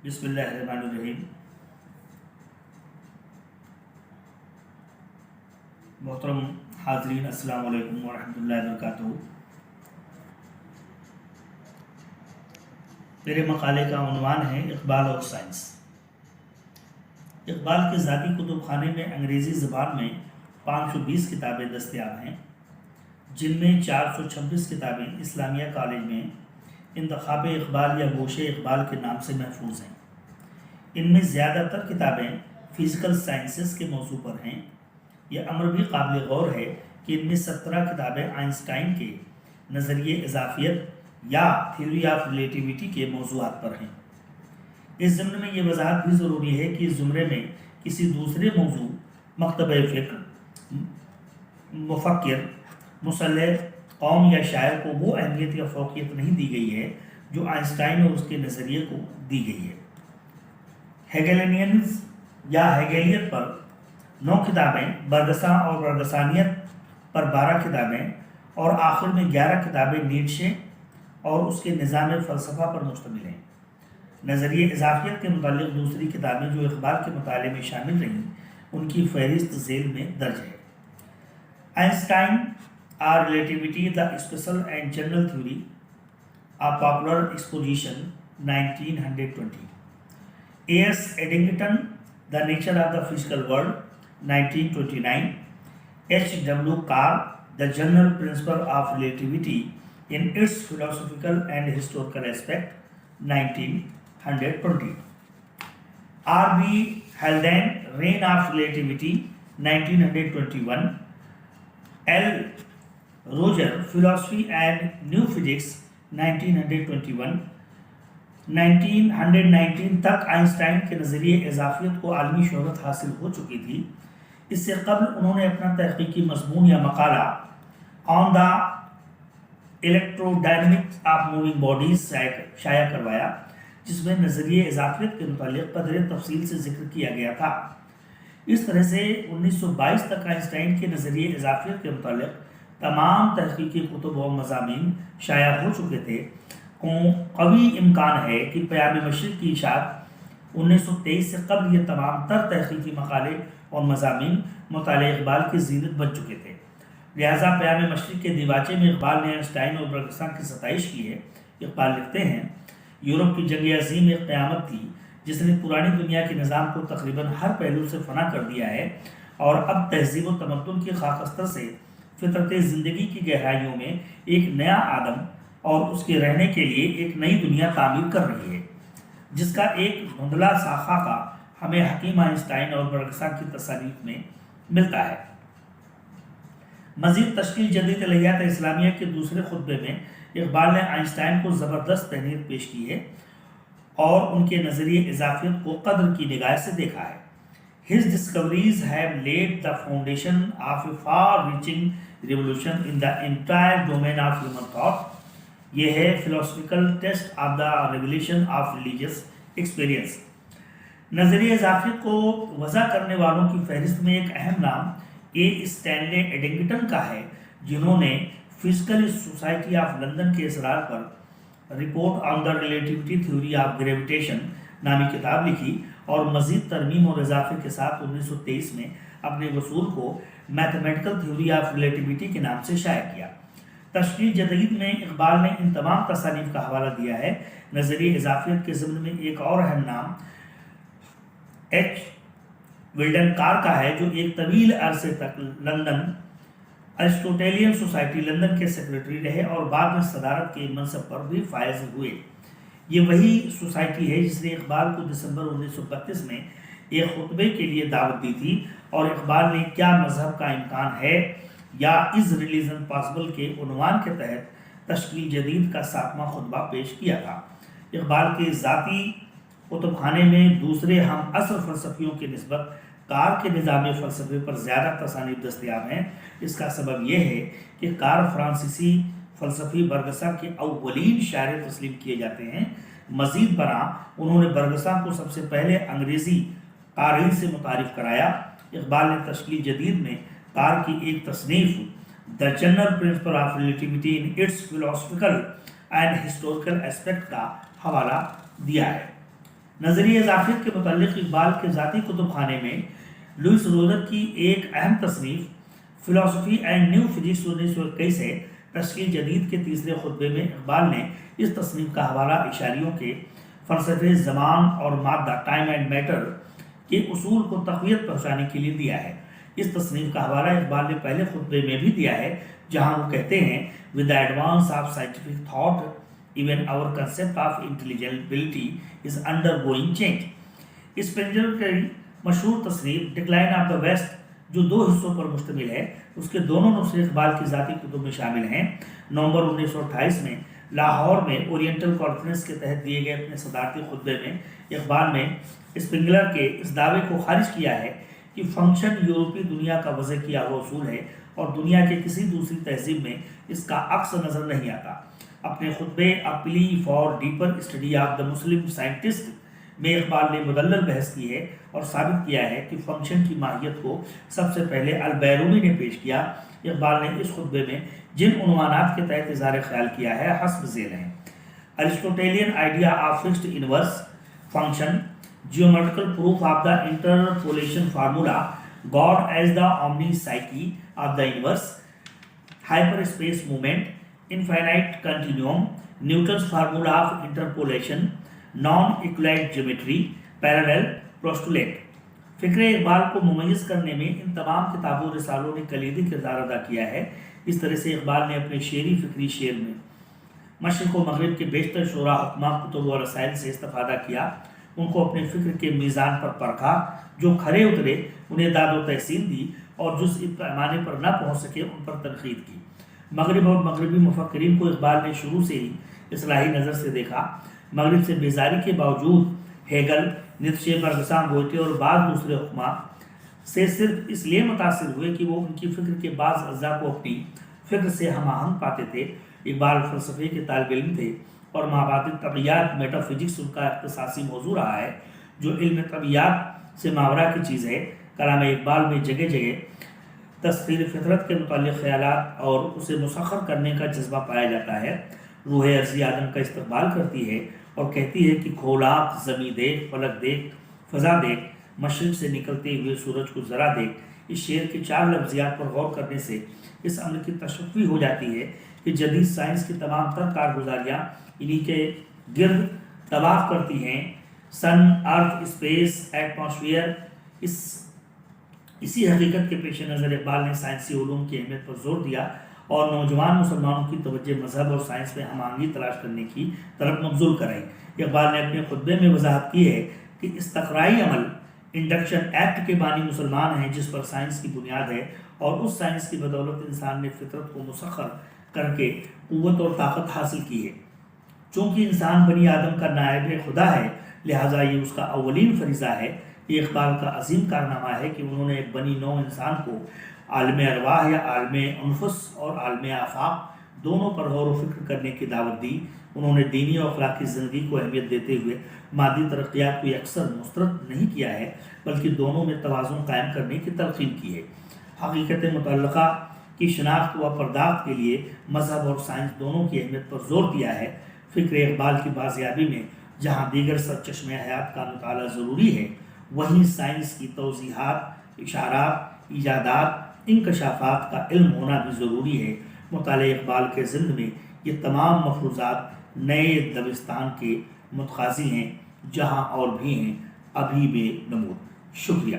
بسم اللہ الرحمن الرحیم۔ محترم حاضرین، السلام علیکم ورحمۃ اللہ وبرکاتہ۔ میرے مقالے کا عنوان ہے اقبال اور سائنس۔ اقبال کے ذاتی کتب خانے میں انگریزی زبان میں 520 کتابیں دستیاب ہیں، جن میں 426 کتابیں اسلامیہ کالج میں انتخاب اقبال یا گوشے اقبال کے نام سے محفوظ ہیں۔ ان میں زیادہ تر کتابیں فزیکل سائنسز کے موضوع پر ہیں۔ یہ امر بھی قابل غور ہے کہ ان میں 17 کتابیں آئنسٹائن کے نظریے اضافیت یا تھیوری آف ریلیٹیوٹی کے موضوعات پر ہیں۔ اس ضمن میں یہ وضاحت بھی ضروری ہے کہ اس زمرے میں کسی دوسرے موضوع، مکتبہ فکر، مفکر، مصلح، قوم یا شاعر کو وہ اہمیت یا فوقیت نہیں دی گئی ہے جو آئنسٹائن اور اس کے نظریے کو دی گئی ہے۔ ہیگلینینز یا ہیگلیت پر 9 کتابیں، برگساں اور برگسانیت پر 12 کتابیں اور آخر میں 11 کتابیں نیٹشے اور اس کے نظام فلسفہ پر مشتمل ہیں۔ نظریے اضافیت کے متعلق دوسری کتابیں جو اقبال کے مطالعے میں شامل رہیں، ان کی فہرست ذیل میں درج ہے۔ آئنسٹائن اور relativity the special and general theory, a popular exposition 1920۔ A S Eddington, the nature of the physical world 1929۔ H W Carr, the general principle of relativity in its philosophical and historical aspect 1920۔ R B Haldane, reign of relativity 1921۔ L Rougier, philosophy and new physics 1921۔ 1919 تک Einstein کے نظریے اضافیت کو عالمی شہرت حاصل ہو چکی تھی۔ اس سے قبل انہوں نے اپنا تحقیقی مضمون یا مقالہ on the electrodynamics of moving bodies شائع کروایا، جس میں نظریے اضافیت کے متعلق قدر تفصیل سے ذکر کیا گیا تھا۔ اس طرح سے 1922 تک آئنسٹائن کے نظریے اضافیت کے متعلق تمام تحقیقی کتب و مضامین شائع ہو چکے تھے۔ قوی امکان ہے کہ پیام مشرق کی اشاعت 1923 سے قبل یہ تمام تر تحقیقی مقالے اور مضامین مطالعہ اقبال کی زینت بن چکے تھے۔ لہٰذا پیام مشرق کے دیباچے میں اقبال نے آئنسٹائن اور برگساں کی ستائش کی ہے۔ اقبال لکھتے ہیں، یورپ کی جنگ عظیم ایک قیامت تھی جس نے پرانی دنیا کے نظام کو تقریباً ہر پہلو سے فنا کر دیا ہے، اور اب تہذیب و تمدن کی خاکستر سے فطرت زندگی کی گہرائیوں میں ایک نیا آدم اور اس کے رہنے کے لیے ایک نئی دنیا تعمیر کر رہی ہے، جس کا ایک دھندلا سا خاکہ ہمیں حکیم آئنسٹائن اور برگساں کی تصانیف میں ملتا ہے۔ مزید تشکیل جدید الہیات اسلامیہ کے دوسرے خطبے میں اقبال نے آئنسٹائن کو زبردست تہنیت پیش کی ہے اور ان کے نظریے اضافیت کو قدر کی نگاہ سے دیکھا ہے۔ His discoveries have laid the foundation of a far-reaching revolution in the entire domain of human thought۔ یہ ہے philosophical test of the revelation of religious experience۔ نظریہ اضافیت کو وضع کرنے والوں کی فہرست میں ایک اہم نام اے اسٹینلے ایڈنگٹن کا ہے، جنہوں نے فزیکل سوسائٹی آف لندن کے اصرار پر report on the relativity theory of gravitation نامی کتاب لکھی اور مزید ترمیم اور اضافے کے ساتھ 1923 میں اپنے وصول کو میتھمیٹیکل تھیوری آف ریلیٹیوٹی کے نام سے شائع کیا۔ تشکیل جدید میں اقبال نے ان تمام تصانیف کا حوالہ دیا ہے۔ نظریہ اضافیت کے ضمن میں ایک اور اہم نام ایچ ولڈن کار کا ہے، جو ایک طویل عرصے تک لندن ارسٹوٹیلین سوسائٹی لندن کے سیکرٹری رہے اور بعد میں صدارت کے منصب پر بھی فائز ہوئے۔ یہ وہی سوسائٹی ہے جس نے اقبال کو دسمبر 1932 میں ایک خطبے کے لیے دعوت دی تھی اور اقبال نے کیا مذہب کا امکان ہے یا از ریلیجن پاسبل کے عنوان کے تحت تشکیل جدید کا 7واں خطبہ پیش کیا تھا۔ اقبال کے ذاتی کتب خانے میں دوسرے ہم عصر فلسفیوں کے نسبت کار کے نظام فلسفے پر زیادہ تصانیف دستیاب ہیں۔ اس کا سبب یہ ہے کہ کار فرانسیسی فلسفی برگساں کے اولین شاعر تسلیم کیے جاتے ہیں۔ مزید برآں انہوں نے برگساں کو سب سے پہلے انگریزی قارئین سے متعارف کرایا۔ اقبال نے تشکیل جدید میں کار کی ایک تصنیف دا general principle of relativity in its philosophical and historical aspect کا حوالہ دیا ہے۔ نظریہ اضافیت کے متعلق اقبال کے ذاتی کتب خانے میں لوئس رولر کی ایک اہم تصنیف فلاسفی اینڈ نیو فزکس 1921 ہے۔ تشکیل جدید کے تیسرے خطبے میں اقبال نے اس تصنیف کا حوالہ اشاریوں کے فلسفے زمان اور مادہ ٹائم اینڈ میٹر کے اصول کو تقویت پہنچانے کے لیے دیا ہے۔ اس تصنیف کا حوالہ اقبال نے پہلے خطبے میں بھی دیا ہے، جہاں وہ کہتے ہیں with the advance of scientific thought even our concept of intelligibility is undergoing change۔ اسپینجر کی مشہور تصنیف ڈکلائن آف دا ویسٹ جو 2 حصوں پر مشتمل ہے، اس کے دونوں نسخے اقبال کی ذاتی کتب میں شامل ہیں۔ نومبر 1928 میں لاہور میں اورینٹل کانفرنس کے تحت دیے گئے اپنے صدارتی خطبے میں اقبال نے اسپینگلر کے اس دعوے کو خارج کیا ہے کہ فنکشن یورپی دنیا کا وضع کیا ہوا اصول ہے اور دنیا کے کسی دوسری تہذیب میں اس کا عکس نظر نہیں آتا۔ اپنے خطبے A Plea for Deeper Study of the Muslim Scientist میں اقبال نے مدلل بحث کی ہے اور ثابت کیا ہے کہ فنکشن کی ماہیت کو سب سے پہلے البیرونی نے پیش کیا۔ اقبال نے اس خطبے میں جن عنوانات کے تحت اظہار خیال کیا ہے حسب ذیل ہیں: Aristotelian idea of fixed universe function, geometrical proof of the interpolation formula, God as the اومنی سائکی of the universe, hyperspace moment, infinite continuum, Newton's formula of interpolation, non Euclidean geometry, parallel postulate. فکر اقبال کو ممیز کرنے میں ان تمام کتابوں رسالوں نے کلیدی کردار ادا کیا ہے۔ اس طرح سے اقبال نے اپنے شعری فکری شعر میں مشرق و مغرب کے بیشتر شعراء، حکماء، کتب و رسائل سے استفادہ کیا، ان کو اپنے فکر کے میزان پر پرکھا، جو کھرے اترے انہیں داد و تحسین دی اور جزئی پیمانے پر نہ پہنچ سکے ان پر تنقید کی۔ مغرب اور مغربی مفکرین کو اقبال نے شروع سے ہی اصلاحی نظر سے دیکھا۔ مغرب سے بیزاری کے باوجود ہیگل، نیتشے، برگساں، گوئٹے اور بعض دوسرے حکماء سے صرف اس لیے متاثر ہوئے کہ وہ ان کی فکر کے بعض اجزاء کو اپنی فکر سے ہم آہنگ پاتے تھے۔ اقبال فلسفے کے طالب علم تھے اور مابعد طبیعیات میٹا فزکس ان کا اختصاصی موضوع رہا ہے، جو علم طبیعیات سے ماورا کی چیز ہے۔ کلام اقبال میں جگہ جگہ تسخیر فطرت کے متعلق خیالات اور اسے مسخر کرنے کا جذبہ پایا جاتا ہے۔ روح ارضی آدم کا استقبال کرتی ہے اور کہتی ہے کہ کھولاک زمیں دیکھ، فلک دیکھ، فضا دیکھ، مشرق سے نکلتے ہوئے سورج کو ذرا دیکھ۔ اس شعر کی 4 لفظیات پر غور کرنے سے اس امر کی تشفی ہو جاتی ہے کہ جدید سائنس کی تمام تر کارگزاریاں انہی کے گرد طواف کرتی ہیں۔ سن، ارتھ، اسپیس، ایٹماسفیئر۔ اسی حقیقت کے پیش نظر اقبال نے سائنسی علوم کی اہمیت پر زور دیا اور نوجوان مسلمانوں کی توجہ مذہب اور سائنس میں ہم آہنگی تلاش کرنے کی طرف مبذول کرائی۔ اقبال نے اپنے خطبے میں وضاحت کی ہے کہ استقرائی عمل انڈکشن ایکٹ کے بانی مسلمان ہیں، جس پر سائنس کی بنیاد ہے، اور اس سائنس کی بدولت انسان نے فطرت کو مسخر کر کے قوت اور طاقت حاصل کی ہے۔ چونکہ انسان بنی آدم کا نائب خدا ہے، لہٰذا یہ اس کا اولین فریضہ ہے۔ یہ اقبال کا عظیم کارنامہ ہے کہ انہوں نے ایک بنی نوع انسان کو عالم ارواح یا عالم انفس اور عالم آفاق دونوں پر غور و فکر کرنے کی دعوت دی۔ انہوں نے دینی اور اخلاقی زندگی کو اہمیت دیتے ہوئے مادی ترقیات کو اکثر مسترد نہیں کیا ہے، بلکہ دونوں میں توازن قائم کرنے کی تلقین کی ہے۔ حقیقت متعلقہ کی شناخت و پرداخت کے لیے مذہب اور سائنس دونوں کی اہمیت پر زور دیا ہے۔ فکر اقبال کی بازیابی میں جہاں دیگر سرچشمے حیات کا مطالعہ ضروری ہے، وہیں سائنس کی توضیحات، اشارات، ایجادات، انکشافات کا علم ہونا بھی ضروری ہے۔ مطالعہ اقبال کے ضمن میں یہ تمام مفروضات نئے دبستان کے متقاضی ہیں، جہاں اور بھی ہیں ابھی بے نمود۔ شکریہ۔